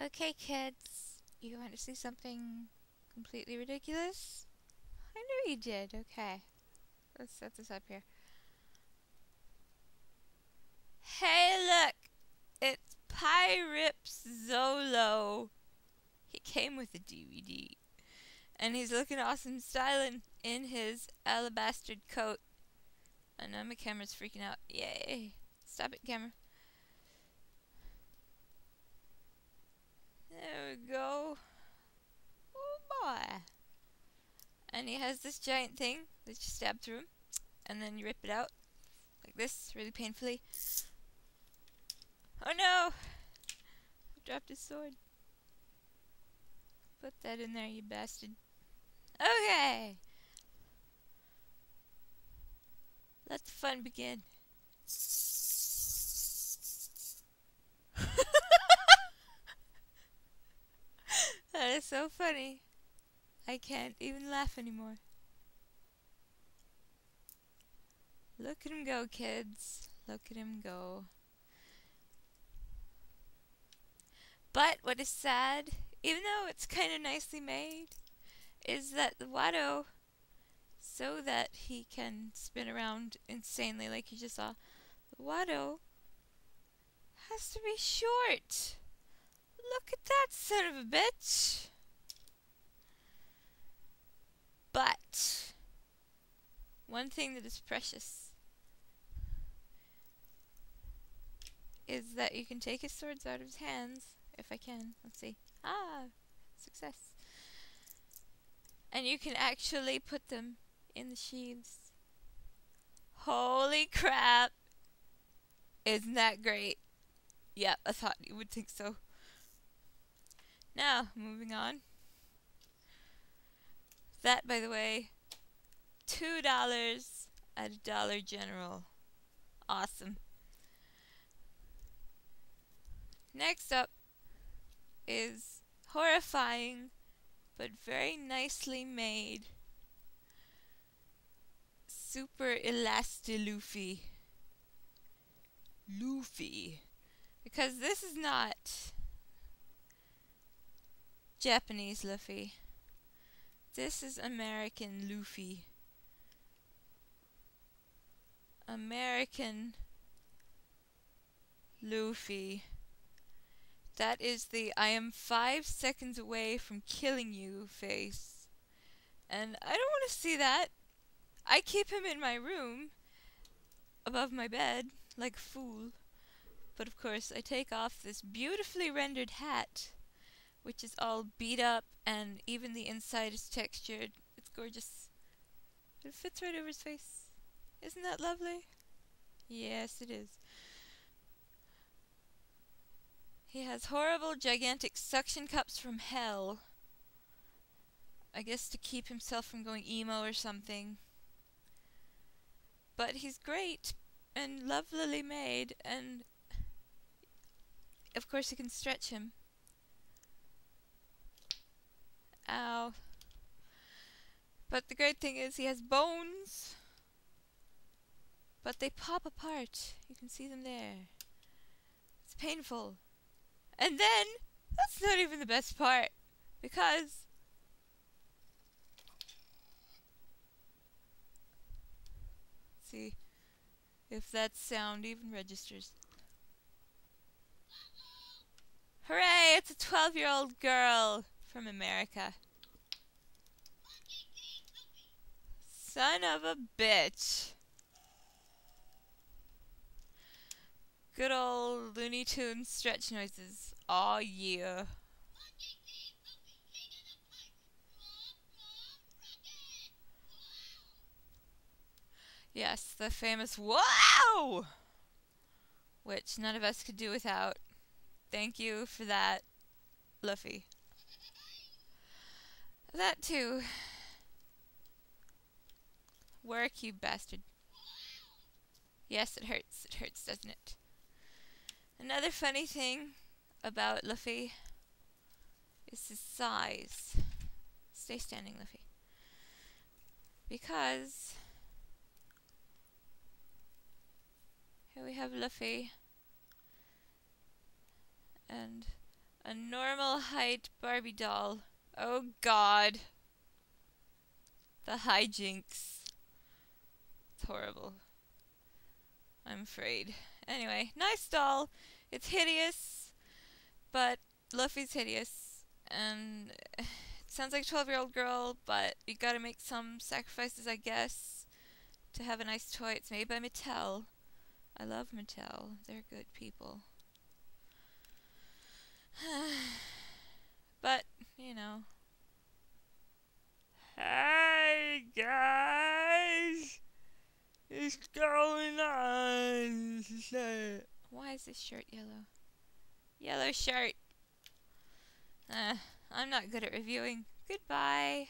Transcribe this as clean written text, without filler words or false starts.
Okay, kids, you want to see something completely ridiculous? I knew you did. Okay, let's set this up here. Hey, look! It's Pyrips Zolo. He came with a DVD, and he's looking awesome styling in his alabastered coat. And now my camera's freaking out. Yay! Stop it, camera. There we go. Oh boy. And he has this giant thing that you stab through him, and then you rip it out like this, really painfully. Oh no! I dropped his sword. Put that in there, you bastard. Okay! Let the fun begin. That is so funny. I can't even laugh anymore. Look at him go, kids. Look at him go. But what is sad, even though it's kind of nicely made, is that the Watto, so that he can spin around insanely like you just saw, the Watto has to be short. Look at that son of a bitch. But one thing that is precious is that you can take his swords out of his hands. If I can. Let's see. Ah! Success. And you can actually put them in the sheaths. Holy crap! Isn't that great? Yep, I thought you would think so. Now, moving on. That, by the way, $2 at Dollar General. Awesome. Next up is horrifying but very nicely made Super Elastiluffy. Luffy. Because this is not Japanese Luffy. This is American Luffy. American Luffy. That is the I am 5 seconds away from killing you face. And I don't want to see that. I keep him in my room above my bed like a fool. But of course I take off this beautifully rendered hat, which is all beat up and even the inside is textured. It's gorgeous. It fits right over his face. Isn't that lovely? Yes, it is. He has horrible, gigantic suction cups from hell. I guess to keep himself from going emo or something. But he's great and lovelily made, and of course you can stretch him. Ow. But the great thing is he has bones, but they pop apart. You can see them there. It's painful. And then, that's not even the best part, because let's see if that sound even registers. Hooray! It's a 12-year-old girl from America. Son of a bitch. Good old Looney Tunes stretch noises. Aw, yeah. Yes, the famous wow! Which none of us could do without. Thank you for that, Luffy. That too. Work, you bastard. Yes, it hurts. It hurts, doesn't it? Another funny thing about Luffy is his size. Stay standing, Luffy. Because here we have Luffy, and A normal height Barbie doll. Oh god. The hijinks. It's horrible. I'm afraid. Anyway, nice doll. It's hideous, but Luffy's hideous. And it sounds like a 12-year-old girl, but you gotta make some sacrifices, I guess, to have a nice toy. It's made by Mattel. I love Mattel. They're good people. But, you know. Hey guys! What's going on? Why is this shirt yellow? Yellow shirt! I'm not good at reviewing. Goodbye.